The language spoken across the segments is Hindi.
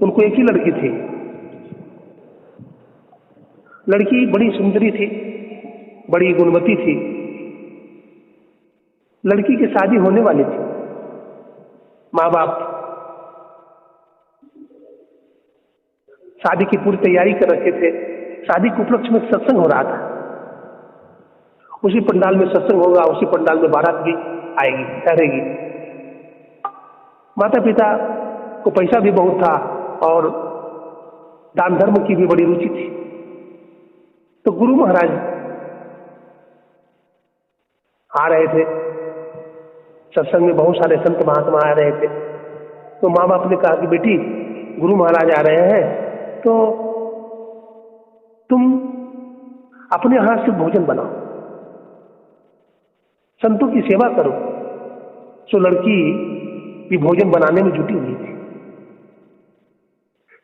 उनको एक ही लड़की थी। लड़की बड़ी सुंदरी थी, बड़ी गुणवती थी। लड़की की शादी होने वाली थी। माँ बाप शादी की पूरी तैयारी कर रखे थे। शादी के उपलक्ष्य में सत्संग हो रहा था। उसी पंडाल में सत्संग होगा, उसी पंडाल में बारात भी आएगी, ठहरेगी। माता पिता को पैसा भी बहुत था और दान धर्म की भी बड़ी रुचि थी। तो गुरु महाराज आ रहे थे। सत्संग में बहुत सारे संत महात्मा आ रहे थे। तो माँ बाप ने कहा कि बेटी, गुरु महाराज आ रहे हैं, तो तुम अपने हाथ से भोजन बनाओ, संतों की सेवा करो। तो लड़की भी भोजन बनाने में जुटी हुई थी।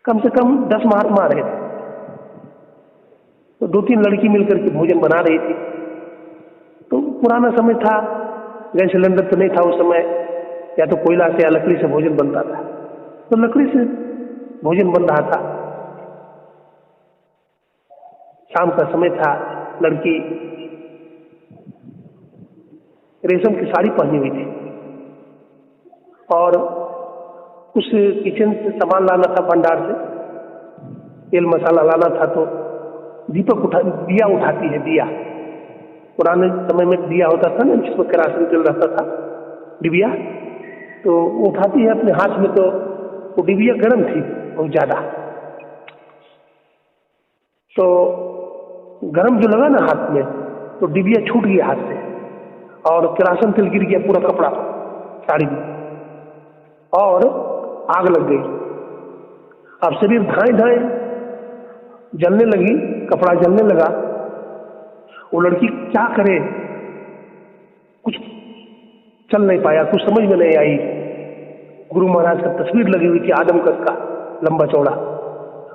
कम से कम 10 महात्मा आ रहे थे। तो 2-3 लड़की मिलकर के भोजन बना रही थी। तो पुराना समय था, गैस सिलेंडर तो नहीं था उस समय, या तो कोयला से या लकड़ी से भोजन बनता था। तो लकड़ी से भोजन बन रहा था। शाम का समय था। लड़की रेशम की साड़ी पहनी हुई थी और कुछ किचन से सामान लाना था, भंडार से तेल मसाला लाना था। तो दिया उठाती है। दिया, पुराने समय में दिया होता था ना, जिसमें केरासिन तेल रहता था, डिबिया। तो वो उठाती है अपने हाथ में। तो वो डिबिया गर्म थी बहुत ज्यादा। तो गर्म जो लगा ना हाथ में, तो डिबिया छूट गया हाथ से और केरासिन तेल गिर गया पूरा कपड़ा साड़ी में और आग लग गई। अब शरीर धाए धाए जलने लगी, कपड़ा जलने लगा। वो लड़की क्या करे, कुछ चल नहीं पाया, कुछ समझ में नहीं आई। गुरु महाराज का तस्वीर लगी हुई थी, आदमकद का, लंबा चौड़ा।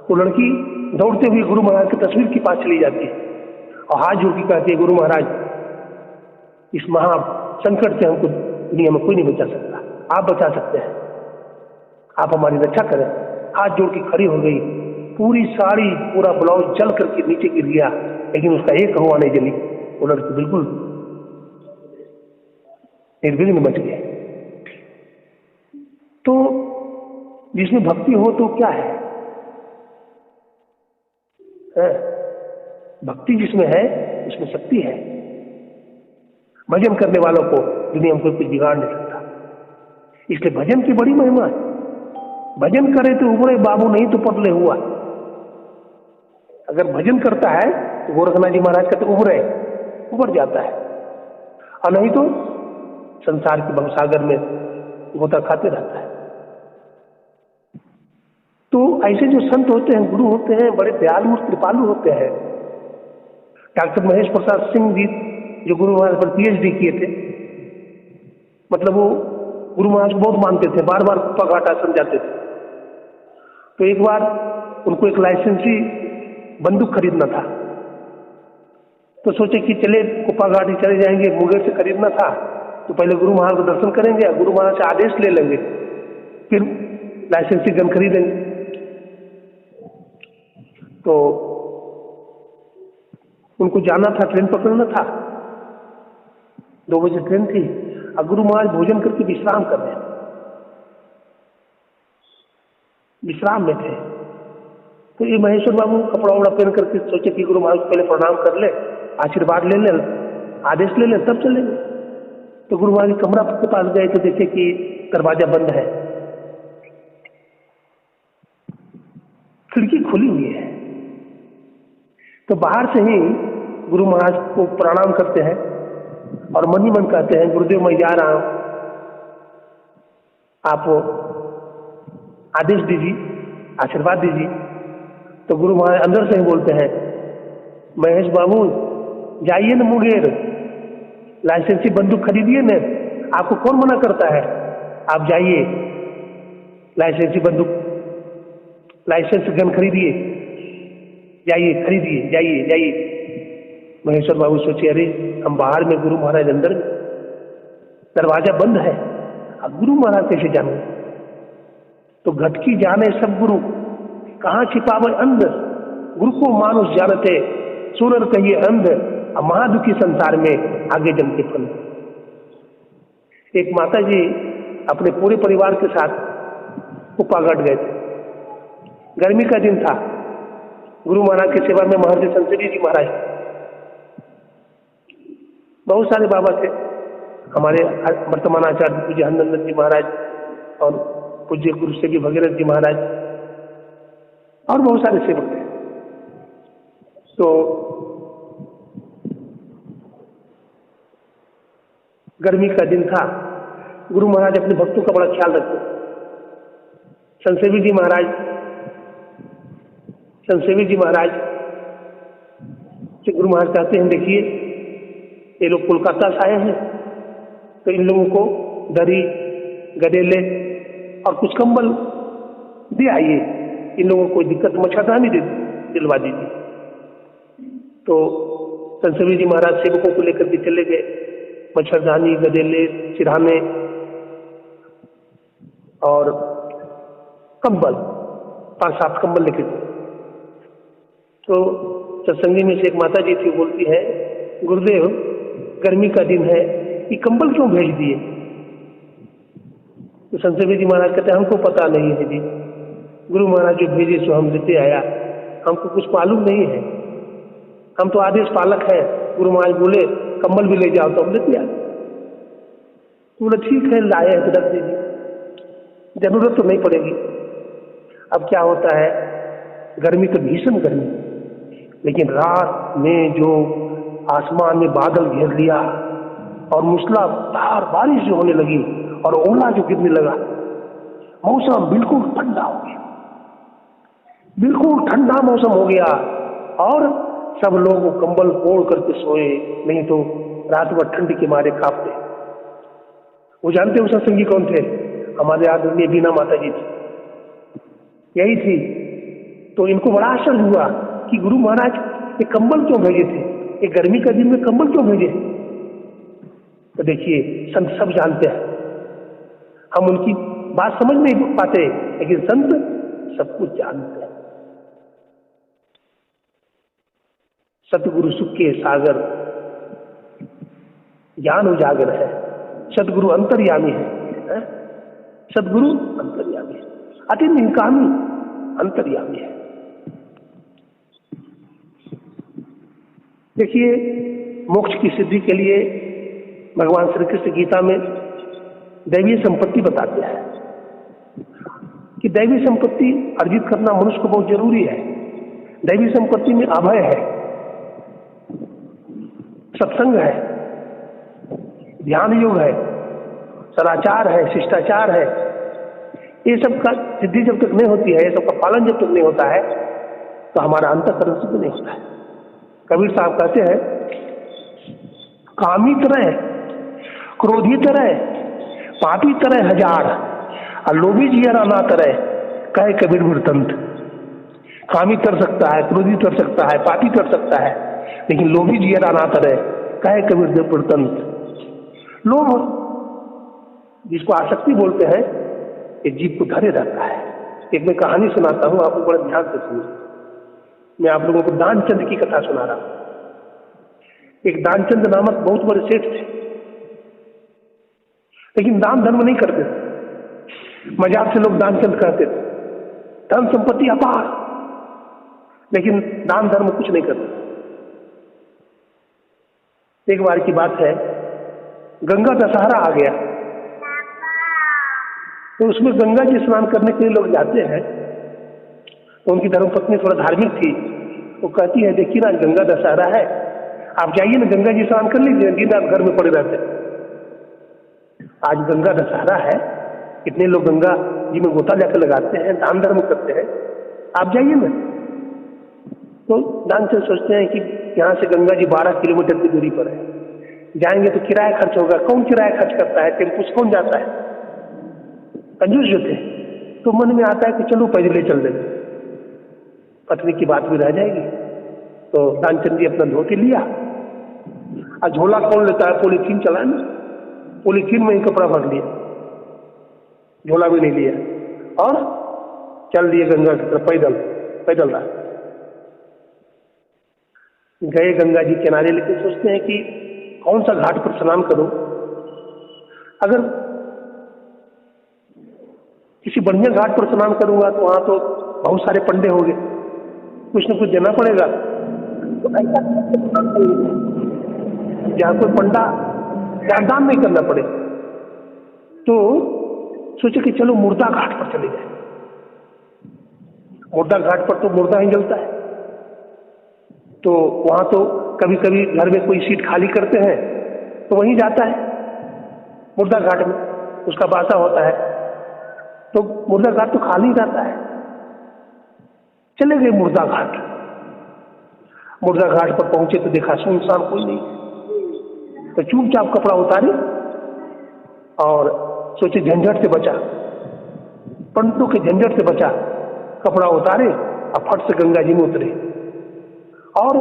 वो लड़की दौड़ते हुए गुरु महाराज की तस्वीर के पास चली जाती है और हाथ जोड़ के कहती है, गुरु महाराज, इस महा संकट से हमको दुनिया में कोई नहीं बचा सकता, आप बचा सकते हैं, आप हमारी रक्षा करें। हाथ जोड़ के खड़ी हो गई। पूरी साड़ी, पूरा ब्लाउज जल करके नीचे गिर गया, लेकिन उसका एक हुआ नहीं जली। वो लड़की बिल्कुल निर्विघ्न बच गए। तो जिसमें भक्ति हो तो क्या है? भक्ति जिसमें है उसमें शक्ति है। भजन करने वालों को दुनिया में कोई कुछ बिगाड़ नहीं सकता। इसलिए भजन की बड़ी महिमा है। भजन करे तो उबरे बाबू, नहीं तो पतले हुआ। अगर भजन करता है तो गोरखनाथ जी महाराज कहते उबर जाता है, और नहीं तो संसार के भवसागर में गोता खाते रहता है। तो ऐसे जो संत होते हैं, गुरु होते हैं, बड़े दयालु और कृपालु होते हैं। डॉक्टर महेश प्रसाद सिंह जी जो गुरु महाराज पर PhD किए थे, मतलब वो गुरु महाराज को बहुत मानते थे, बार बार कुप्पा घाट आश्रम जाते थे। तो एक बार उनको एक लाइसेंसी बंदूक खरीदना था। तो सोचे कि चले कुप्पा घाट ही चले जाएंगे, मुंगेर से खरीदना था। तो पहले गुरु महाराज को दर्शन करेंगे, गुरु महाराज से आदेश ले लेंगे, फिर लाइसेंसी गन खरीदेंगे। तो उनको जाना था, ट्रेन पकड़ना था। 2 बजे ट्रेन थी और गुरु महाराज भोजन करके विश्राम कर रहे, विश्राम में थे। तो ये महेश्वर बाबू कपड़ा वपड़ा पहन करके सोचे कि गुरु महाराज को पहले प्रणाम कर ले, आशीर्वाद ले ले, आदेश ले ले, तब चलेंगे। तो गुरु महाराज कमरा के पास गए तो देखे कि दरवाजा बंद है, खिड़की खुली हुई है। तो बाहर से ही गुरु महाराज को प्रणाम करते हैं और मन ही मन कहते हैं, गुरुदेव मैं जा रहा हूं, आप आदेश दीजिए, आशीर्वाद दीजिए। तो गुरु महाराज अंदर से ही बोलते हैं, महेश बाबू जाइए न मुंगेर, लाइसेंसी बंदूक खरीदिए न, आपको कौन मना करता है, आप जाइए, लाइसेंसी बंदूक, लाइसेंस गन खरीदिए, जाइए, खरीदिए, जाइए जाइए। महेश्वर बाबू सोचे, अरे हम बाहर में, गुरु महाराज अंदर में, दरवाजा बंद है, अब गुरु महाराज कैसे जाऊंगे। तो घटकी जाने सब गुरु, कहाँ छिपावे अंध, गुरु को मानुष जानते, सुनर कहिए अंध, महादुखी संसार में आगे जम के फल। एक माता जी अपने पूरे परिवार के साथ कुप्पागढ़ गए थे। गर्मी का दिन था। गुरु महाराज की सेवा में महर्षि संतरी जी महाराज, बहुत सारे बाबा थे, हमारे वर्तमान आचार्य पूज्य हरनंदन जी महाराज और पूज्य गुरु सेवी भगीरथ जी महाराज और बहुत सारे सेवक थे। तो गर्मी का दिन था। गुरु महाराज अपने भक्तों का बड़ा ख्याल रखते। संसेवी जी महाराज से गुरु महाराज कहते हैं, देखिए ये लोग कोलकाता से आए हैं, तो इन लोगों को दरी, गडेले और कुछ कंबल दे आइए, इन लोगों को कोई दिक्कत मच्छरदानी दिलवा दीजिए। तो संसेवी जी महाराज सेवकों को लेकर के चले गए, मच्छरदानी, गदेले, सिरहाने और कंबल, 5-7 कंबल लेके। तो सत्संगी में से एक माता जी थी, बोलती है, गुरुदेव गर्मी का दिन है, ये कंबल क्यों भेज दिए? तो संसेवी जी महाराज कहते हैं, हमको पता नहीं है जी, गुरु महाराज जो भेजे सो हम लेते आया, हमको कुछ मालूम नहीं है, हम तो आदेश पालक हैं। गुरु महाराज बोले कंबल भी ले जाओ, तो हम लेते आए। तो बोले ठीक है, लाए हैं तो रख दीजिए, जरूरत तो नहीं पड़ेगी। अब क्या होता है, गर्मी तो भीषण गर्मी, लेकिन रात में जो आसमान में बादल घेर लिया और मूसलाधार बारिश जो होने लगी और ओला जो गिरने लगा, मौसम बिल्कुल ठंडा हो गया, बिल्कुल ठंडा मौसम हो गया और सब लोग कंबल ओढ़ करके सोए, नहीं तो रात भर ठंड के मारे कांपते। वो जानते हैं सत्संगी कौन थे? हमारे आदरणीय बीना माता जी थी, यही थी। तो इनको बड़ा आश्चर्य हुआ कि गुरु महाराज ये कंबल क्यों भेजे थे, ये गर्मी का दिन में कंबल क्यों भेजे? तो देखिए, संत सब जानते हैं, हम उनकी बात समझ नहीं पाते, लेकिन संत सब कुछ जानते हैं। सतगुरु सुख के सागर, ज्ञान उजागर है, सतगुरु अंतर्यामी है, सतगुरु अंतर्यामी है, अति निकामी अंतर्यामी है। देखिए, मोक्ष की सिद्धि के लिए भगवान श्री कृष्ण गीता में दैवीय संपत्ति बताते हैं कि दैवीय संपत्ति अर्जित करना मनुष्य को बहुत जरूरी है। दैवीय संपत्ति में अभय है, सत्संग है, ध्यान योग है, सदाचार है, शिष्टाचार है। ये सब का सिद्धि जब तक नहीं होती है, ये सब का पालन जब तक नहीं होता है, तो हमारा अंतःकरण सिद्ध नहीं होता है। कबीर साहब कहते हैं, कामी तरह, क्रोधी तरह, पापी तरह हजार, और लोभी जियरा ना तरह, कहे कबीर वृतंत। कामी तर सकता है, क्रोधी तर सकता है, पापी तर सकता है, लेकिन लोभी जियरा ना तरह, कहे कबीर वृतंत। लोभ, जिसको आसक्ति बोलते हैं, ये जीव को धरे रहता है। एक मैं कहानी सुनाता हूँ, आपको बड़ा ध्यान से सुनिए। मैं आप लोगों को दानचंद की कथा सुना रहा हूं। एक दानचंद नामक बहुत बड़े सेठ थे, लेकिन दान धर्म नहीं करते थे। मजाक से लोग दानचंद कहते थे, धन संपत्ति अपार, लेकिन दान धर्म कुछ नहीं करते। एक बार की बात है, गंगा दशहरा आ गया, तो उसमें गंगा जी स्नान करने के लिए लोग जाते हैं। तो उनकी धर्मपत्नी थोड़ा धार्मिक थी, वो कहती है, देखिए ना गंगा दशहरा है, आप जाइए ना गंगा जी स्नान कर लीजिए, दिन रात घर में पड़े रहते हैं। आज गंगा दशहरा है, कितने लोग गंगा जी में गोता जाकर लगाते हैं, दान धर्म करते हैं, आप जाइए ना। तो दानचंद सोचते हैं कि यहाँ से गंगा जी 12 किलोमीटर की दूरी पर है, जाएंगे तो किराया खर्च होगा, कौन किराया खर्च करता है, टेम्पू से कौन जाता है, कंजूस जो थे। तो मन में आता है कि चलो पैदल चल देंगे, पत्नी की बात भी रह जाएगी। तो दानचंद जी अपना धोती लिया, और झोला कौन लेता है, पॉलीथीन चला ना, पॉलीथीन में ही कपड़ा भर लिया, झोला भी नहीं लिया, और चल दिए गंगा की तरफ पैदल पैदल रहा। गए गंगा जी किनारे, लेकिन सोचते हैं कि कौन सा घाट पर स्नान करूं। अगर किसी बढ़िया घाट पर स्नान करूंगा तो वहां तो बहुत सारे पंडे होंगे, कुछ न कुछ देना पड़ेगा। तो ऐसा जहाँ कोई पंडा जहाँ दान नहीं करना पड़े, तो सोचे कि चलो मुर्दा घाट पर चले जाए। मुर्दा घाट पर तो मुर्दा ही जलता है, तो वहां तो कभी कभी घर में कोई सीट खाली करते हैं तो वहीं जाता है मुर्दा घाट में, उसका बासा होता है, तो मुर्दा घाट तो खाली रहता है। चले गए मुर्दा घाट। मुर्दा घाट पर पहुंचे तो देखा सुनसान, कोई नहीं। तो चुपचाप कपड़ा उतारे और सोचे झंझट से बचा, पंडितों के झंझट से बचा। कपड़ा उतारे और फट से गंगा जी में उतरे और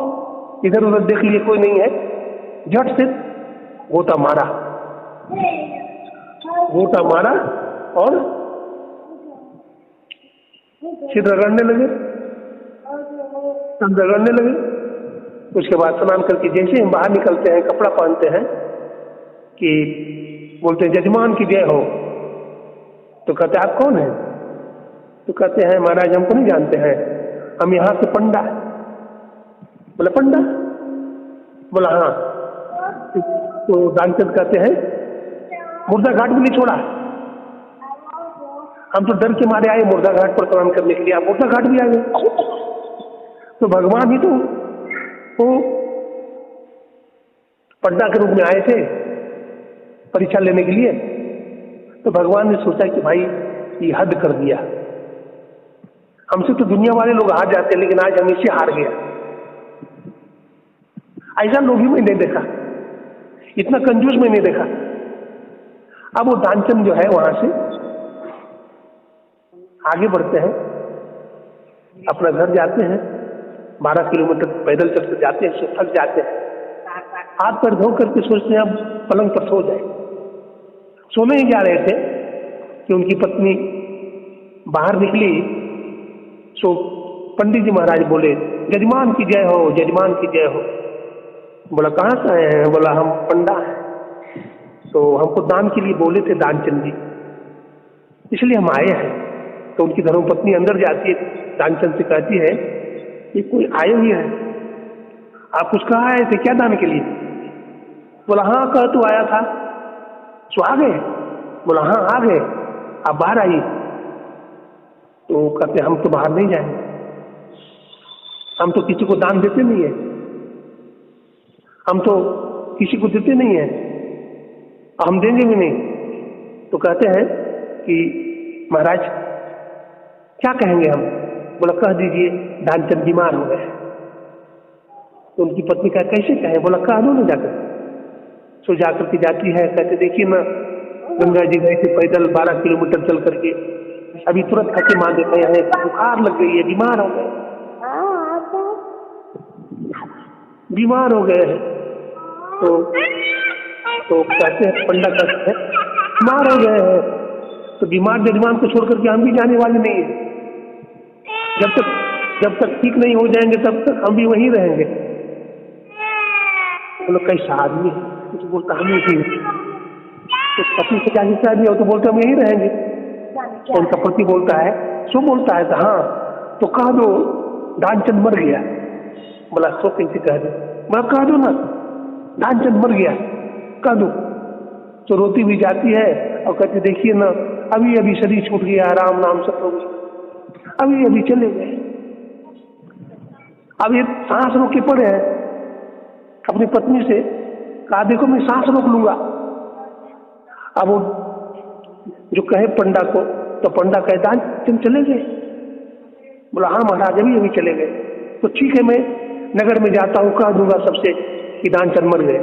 इधर उधर देख लिए, कोई नहीं है। झट से गोता मारा, गोता मारा और सिर रगड़ने लगे, सब रगड़ने लगे। उसके बाद स्नान करके जैसे हम बाहर निकलते हैं, कपड़ा पहनते हैं कि बोलते हैं जजमान की जय हो। तो कहते आप कौन है? तो कहते हैं महाराज हमको नहीं जानते हैं, हम यहाँ से पंडा। बोला पंडा? बोला हाँ। तो दानचंद कहते हैं मुर्दा घाट भी नहीं छोड़ा, हम तो डर के मारे आए मुर्दा घाट पर स्नान करने के लिए, आप मुर्दा घाट भी आ गए। तो भगवान ही तो वो पंडा के रूप में आए थे परीक्षा लेने के लिए। तो भगवान ने सोचा कि भाई ये हद कर दिया, हमसे तो दुनिया वाले लोग हार जाते हैं, लेकिन आज हम इससे हार गया। ऐसा लोग ही मैं नहीं देखा, इतना कंजूस में नहीं देखा। अब वो दानचंद जो है वहां से आगे बढ़ते हैं, अपना घर जाते हैं। 12 किलोमीटर पैदल चलते जाते हैं, थक जाते हैं। हाथ पैर धो करके सोचते हैं अब पलंग पर सो जाए। सोने ही जा रहे थे कि उनकी पत्नी बाहर निकली। सो पंडित जी महाराज बोले जजमान की जय हो, जजमान की जय हो। बोला कहाँ से आए हैं? बोला हम पंडा हैं, तो हमको दान के लिए बोले थे दानचंद जी, इसलिए हम आए हैं। तो उनकी धर्मपत्नी अंदर जाती है, दानचंद से कहती है कि कोई आए हुए हैं, आप कुछ कहा आए थे क्या दान के लिए? बोला हाँ कह तो आया था। सो आ गए? बोला हाँ आ गए, आप बाहर आइए। तो कहते हम तो बाहर नहीं जाएंगे, हम तो किसी को दान देते नहीं है, हम तो किसी को देते नहीं है, हम देंगे भी नहीं। तो कहते हैं कि महाराज क्या कहेंगे हम? बोला कह दीजिए दानचंद बीमार हो गए। तो उनकी पत्नी कहा कैसे कहें? बोला कह दो ना जाकर। सो जाकर के जाती है, कहते देखिए ना गंगा जी गए थे पैदल 12 किलोमीटर चल करके, अभी तुरंत खच्चे मार देते हैं, बुखार लग गई है, बीमार हो गए, बीमार हो गए हैं। तो कहते हैं पंडा कहते हैं बीमार हो गए हैं, तो बीमार जजमान को छोड़ करके हम भी जाने वाले नहीं है। जब तक ठीक नहीं हो जाएंगे तब तक हम भी वहीं रहेंगे। बोलो कैसा आदमी है, कुछ बोलता हम नहीं ठीक, तो पति से क्या हिस्सा नहीं हो तो बोलते हम यहीं रहेंगे। तो उनका पति बोलता है सो बोलता है तो हाँ तो कह दो दानचंद मर गया। बोला सो कैसे कह दो? मैं कह दो ना दानचंद मर गया, कह दो। तो रोती भी जाती है और कहती देखिए ना अभी अभी शरीर छूट गया, राम नाम सब हो गया, अभी अभी चले गए। अब ये सांस रोक के पड़े हैं, अपनी पत्नी से कहा देखो मैं सांस रोक लूंगा। अब वो जो कहे पंडा को, तो पंडा कहे दानचंद चले गए? बोला हाँ महाराज अभी अभी चले गए। तो ठीक है मैं नगर में जाता हूँ, कह दूंगा सबसे कि दानचंद मर गए।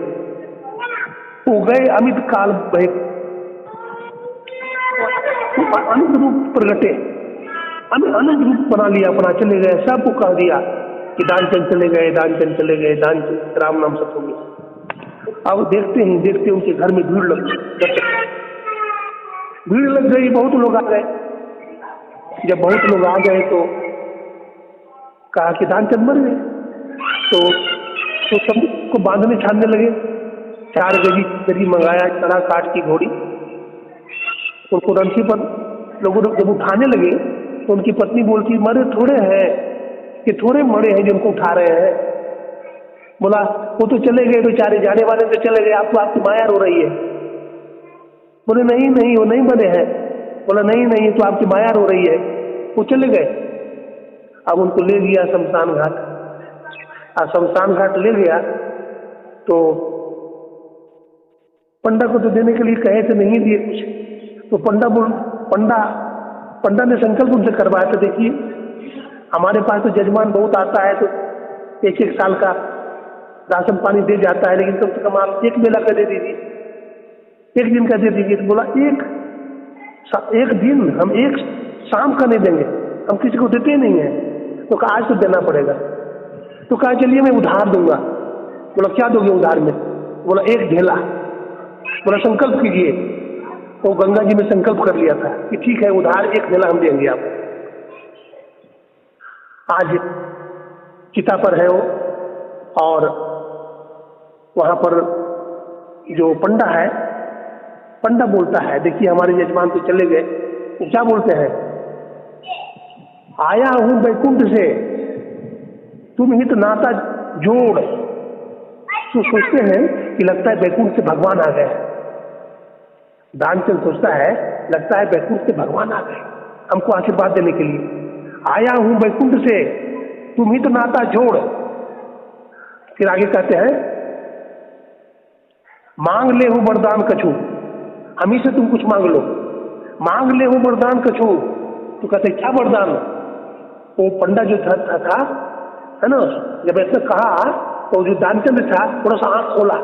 वो गए, अमित काल भय अनंत रूप प्रगटे, अनंत रूप बना लिया अपना, चले गए, सबको कह दिया कि दानचंद चले गए, दानचंद चले गए, दानचंद राम नाम सब हो गया। अब देखते उनके घर में भीड़ लग गई, बहुत लोग आ गए। जब बहुत लोग आ गए तो कहा कि दानचंद मर गए। तो सबको बांधने छानने लगे। 4 गजी मंगाया, चढ़ा काट की घोड़ी, उनको रंथी पर लोगों जब उठाने लगे तो उनकी पत्नी बोलती, मरे थोड़े हैं कि थोड़े मरे हैं जिनको उठा रहे हैं। बोला वो तो चले गए बेचारे, जाने वाले तो चले गए, आपको आपकी माया रो रही है। बोले नहीं नहीं, वो नहीं मरे हैं। बोला नहीं नहीं, तो आपकी माया रो रही है, वो चले गए। अब उनको ले गया शमशान घाट। शमशान घाट ले गया तो पंडा को तो देने के लिए कहे थे, नहीं दिए कुछ। तो पंडा ने संकल्प उनसे करवाया था, देखिए हमारे पास तो जजमान बहुत आता है तो 1-1 साल का राशन पानी दे जाता है, लेकिन कम से कम आप 1 बेला का दे दीजिए, 1 दिन का दे दीजिए। तो बोला एक दिन हम 1 शाम का नहीं देंगे, हम किसी को देते नहीं है। तो कहा आज तो देना पड़ेगा। तो कहा चलिए मैं उधार दूंगा। बोला क्या दोगे उधार में? बोला 1 ढेला। बोला संकल्प कीजिए। तो गंगा जी में संकल्प कर लिया था कि ठीक है उधार 1 ढेला हम देंगे आपको। आज चिता पर है वो, और वहां पर जो पंडा है, पंडा बोलता है देखिए हमारे यजमान तो चले गए, तो क्या बोलते हैं, आया हूं बैकुंठ से तुम हित नाता जोड़। तो सोचते हैं कि लगता है बैकुंठ से भगवान आ गए। दानचंद सोचता है लगता है बैकुंठ से भगवान आ गए हमको आशीर्वाद देने के लिए। आया हूं बैकुंठ से तुम हित नाता जोड़। फिर आगे कहते हैं मांग ले हूं वरदान कछु, हम ही से तुम कुछ मांग लो। मांग ले हूं वरदान कछु। तो कहते क्या वरदान? वो पंडा जो था है ना, जब ऐसा कहा तो जो दानचंद था थोड़ा सा आंख खोला,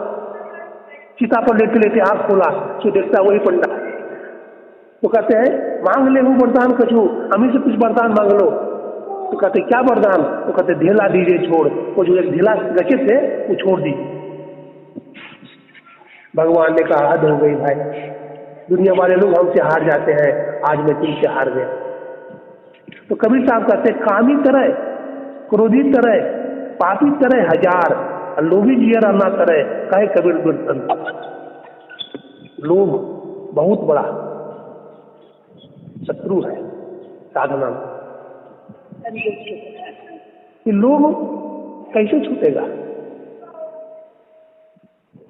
चिता पर लेटे लेटे आंख खोला, तो देखता वही पंडा। तो कहते हैं मांग ले हूं वरदान कछु, हम ही से कुछ वरदान मांग लो। तो कहते क्या वरदान? तो कहते ढेला दीजिए छोड़। वो जो 1 ढेला रखे थे वो छोड़ दी। भगवान ने कहा हद हो गई भाई, दुनिया वाले लोग हमसे हार जाते हैं, आज मैं तुमसे हार गया। तो कबीर साहब कहते कामी तरह, क्रोधी तरह, पापी तरह 1000, लोभी जियर ना तरह, कहे कबीर दुर्तन। लोभ बहुत बड़ा शत्रु है साधना में। ये लोभ कैसे छूटेगा?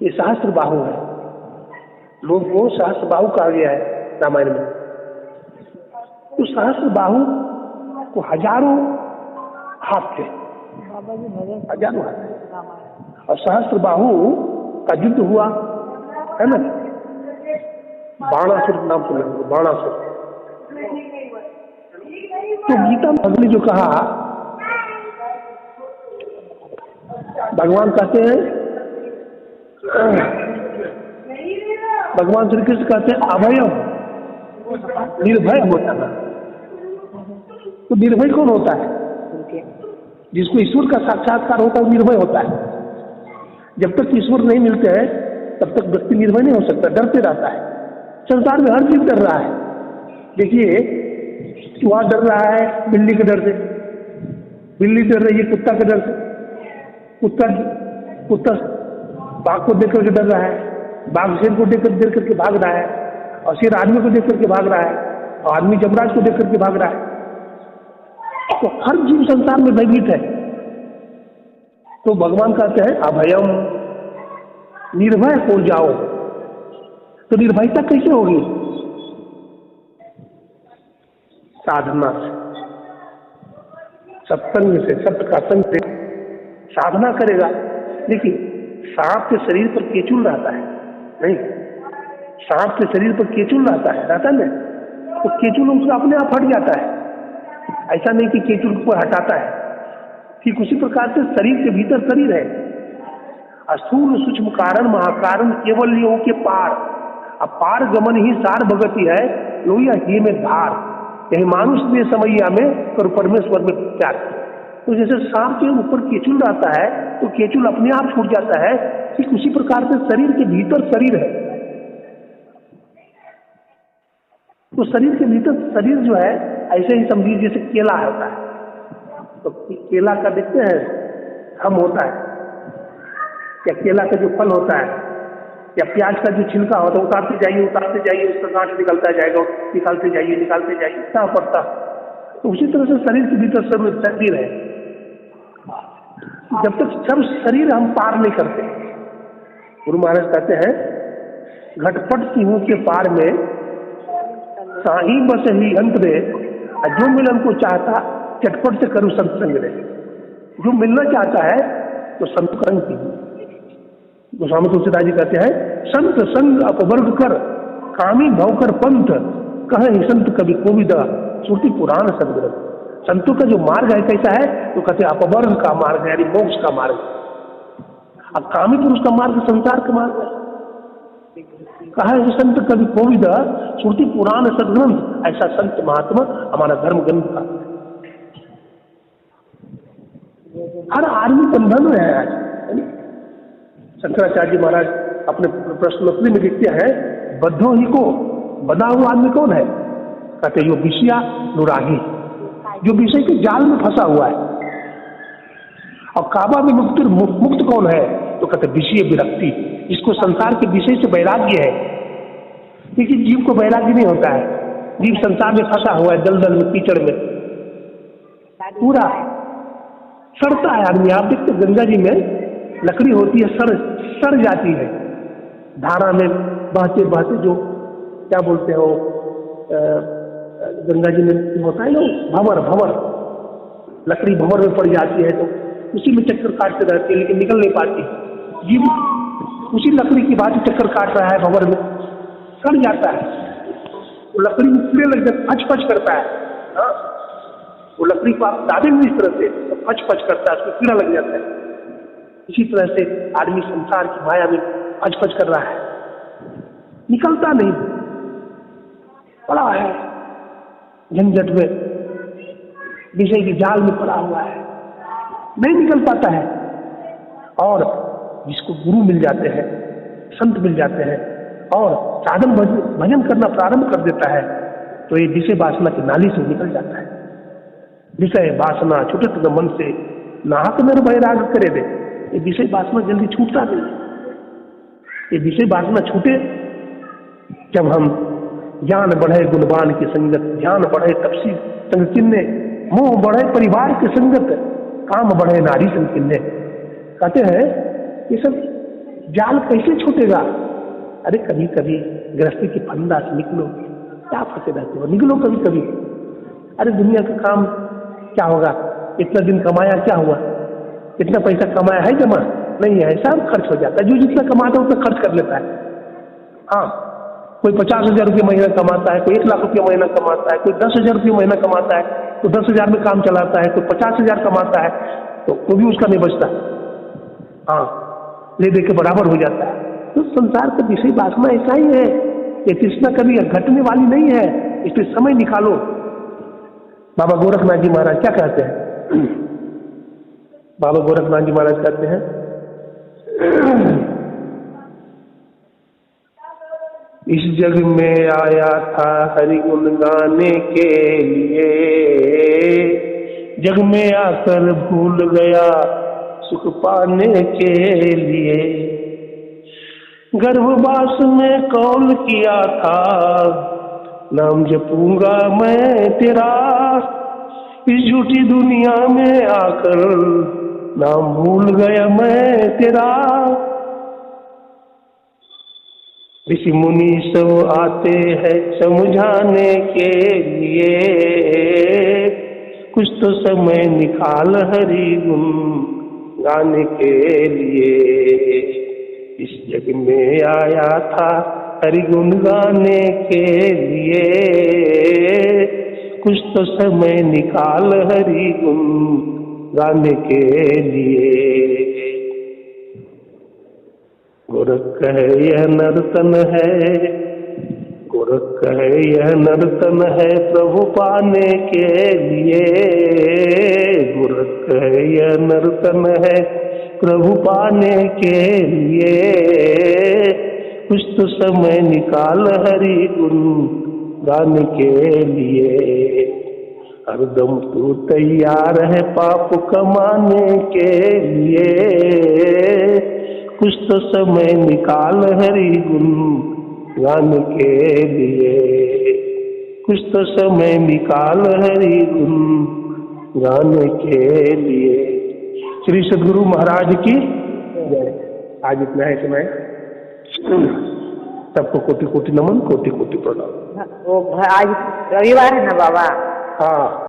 ये सहस्त्र बाहु है। लोभ को सहस्त्र बाहु कहा गया है रामायण में। तो सहस्त्र बाहु को हजारों हाथ थे, हजारों हाथ। और सहस्त्र बाहु का युद्ध हुआ है ना, बाणासुर नाम सुना, बाणासुर। तो गीता में ने जो कहा, भगवान कहते हैं, भगवान श्री कृष्ण कहते हैं अभयम, निर्भय होता है। तो निर्भय कौन होता है? जिसको ईश्वर का साक्षात्कार होता है वो निर्भय होता है। जब तक ईश्वर नहीं मिलते हैं तब तक व्यक्ति निर्भय नहीं हो सकता, डरते रहता है। संसार में हर चीज डर रहा है। देखिए चूहा डर रहा है बिल्ली के डर से, बिल्ली डर रही है कुत्ता के डर से, कुत्ता बाघ को देख करके डर रहा है, बाघ शेर को देख करके भाग रहा है, और शेर आदमी को देख करके भाग रहा है, और आदमी जमराज को देख करके भाग रहा है। तो हर जीव संसार में भयभीत है। तो भगवान कहते हैं अभयम, निर्भय हो जाओ। तो निर्भयता कैसे होगी? साधना से, सत्संग से, सत्य का संग से साधना करेगा। देखिए सांप के शरीर पर केचुल रहता है नहीं, सांप के शरीर पर केचुल रहता है ना, तो केचुल उसका अपने आप हट जाता है। ऐसा नहीं कि केचुल को हटाता है। ठीक उसी प्रकार से शरीर के भीतर शरीर है, स्थूल सूक्ष्म कारण महाकारण केवल योग के पार। अब पार गमन ही सार भगति है, लोहिया ही में धार, यही मानुष ने समैया में कर परमेश्वर में प्यार। तो जैसे सांप के ऊपर केचुल रहता है तो केचुल अपने आप छूट जाता है, ठीक उसी प्रकार से शरीर के भीतर शरीर है। तो शरीर के भीतर, शरीर जो है ऐसे ही समझिए जैसे केला होता है, तो केला का देखते हैं थम होता है, या केला का जो फल होता है, या प्याज का जो छिलका होता है, उतारते जाइए उसका गांठ निकलता जाएगा, निकालते जाइए इतना पड़ता। तो उसी तरह से शरीर के भीतर सब शरीर है। जब तक सब शरीर हम पार नहीं करते, गुरु महाराज कहते हैं घटपट सिंह के पार में साही बस ही अंत रे, जो मिलन को चाहता चटपट से करूं संत संग रे। जो मिलना चाहता है तो संत संग कीजिए। गोस्वामी तुलसीदास जी कहते हैं संत संग अपवर्ग कर, कामी भवकर पंथ, कहे संत कवि कोविद, श्रुति पुराण सदग्रंथ। संतों का जो मार्ग है कैसा है, तो कहते हैं अपवर्ग का मार्ग है, यानी मोक्ष का मार्ग। अब कामी पुरुष का मार्ग संसार का मार्ग है। कहा है संत कवि कोविद, श्रुति पुराण सदग्रंथ। ऐसा संत महात्मा हमारा धर्म ग्रंथ का हर आदमी बंधन में है आज। शंकराचार्य जी महाराज अपने प्रश्नोत्तरी में लिखते हैं बद्धो ही को, बधा हुआ आदमी कौन है? कहते यो विषया नुरागी, जो विषय के जाल में फंसा हुआ है। और काबा में मुक्त कौन है? तो कहते विषय विरक्ति, इसको संसार के विषय से वैराग्य है। लेकिन जीव को वैराग्य नहीं होता है, जीव संसार में फंसा हुआ है, दलदल में, कीचड़ में पूरा सड़ता है आदमी। आप देखते गंगा जी में लकड़ी होती है, सड़ जाती है, धारा में बहते बहते, जो क्या बोलते हो गंगा जी में होता है ना भंवर, लकड़ी भंवर में पड़ जाती है तो उसी में चक्कर काटते रहती है, लेकिन निकल नहीं पाती। जीव उसी लकड़ी की बात चक्कर काट रहा है भंवर में, सड़ जाता है, वो लकड़ी में कीड़े लग जाते, फच करता है। हाँ, वो लकड़ी को आप दाबेंगे इस तरह से तो फच करता है, उसको कीड़ा लग जाता है। इसी तरह से आदमी संसार की माया में फच कर रहा है, निकलता नहीं, पड़ा है झंझट में, विषय के जाल में पड़ा हुआ है, नहीं निकल पाता है। और जिसको गुरु मिल जाते हैं, संत मिल जाते हैं और साधन भजन करना प्रारंभ कर देता है, तो ये विषय वासना की नाली से निकल जाता है। विषय वासना छूटत न मन से, नाहक नर बैराग करे दे। ये विषय वासना जल्दी छूटता नहीं। ये विषय वासना छूटे जब हम ज्ञान बढ़े गुणवान की संगत, ध्यान बढ़े तपसी संग किन्ने, मोह बढ़े परिवार की संगत, काम बढ़े नारी संग किन्ने। कहते हैं ये सब जाल कैसे छूटेगा? अरे कभी कभी गृहस्थी की फंदा से निकलो, क्या फंसे रहते हो, निकलो कभी कभी। अरे दुनिया का काम क्या होगा, इतना दिन कमाया क्या हुआ, इतना पैसा कमाया है जमा नहीं है, सब खर्च हो जाता है। जो जितना कमाता है उतना खर्च कर लेता है। हाँ, कोई 50,000 रुपये महीना कमाता है, कोई 1 लाख रुपये महीना कमाता है, कोई 10,000 रुपये महीना कमाता है, तो 10,000 में काम चलाता है, कोई 50,000 कमाता है तो वो भी उसका नहीं बचता। हाँ, ले दे के बराबर हो जाता है। तो संसार का विषय वासना ऐसा ही है, ये तृष्णा कभी घटने वाली नहीं है, इसलिए समय निकालो। बाबा गोरखनाथ जी महाराज क्या कहते हैं? बाबा गोरखनाथ जी महाराज कहते हैं इस जग में आया था हरि गुण गाने के लिए, जग में आकर भूल गया सुख पाने के लिए। गर्भवास में कौल किया था नाम जपूंगा मैं तेरा, इस झूठी दुनिया में आकर नाम भूल गया मैं तेरा। ऋषि मुनि सब आते हैं समझाने के लिए, कुछ तो समय निकाल हरि गुण गाने के लिए। इस जग में आया था हरि गुण गाने के लिए, कुछ तो समय निकाल हरि गुण गाने के लिए। गोरख कहे यह नर्तन है, गोरख कहे यह नर्तन है प्रभु पाने के लिए। गोरख कहे यह नर्तन है प्रभु पाने के लिए, कुछ तो समय निकाल हरि गुण गाने के लिए। हरदम तू तैयार है पाप कमाने के लिए, कुछ तो समय निकाल हरि गुण गाने के लिए, कुछ तो समय निकाल हरि गुण गाने के लिए। श्री सद्गुरु महाराज की जय। आज इतना है समय, सबको कोटि कोटि नमन, कोटि कोटि प्रणाम। वो आज रविवार है ना बाबा? हाँ।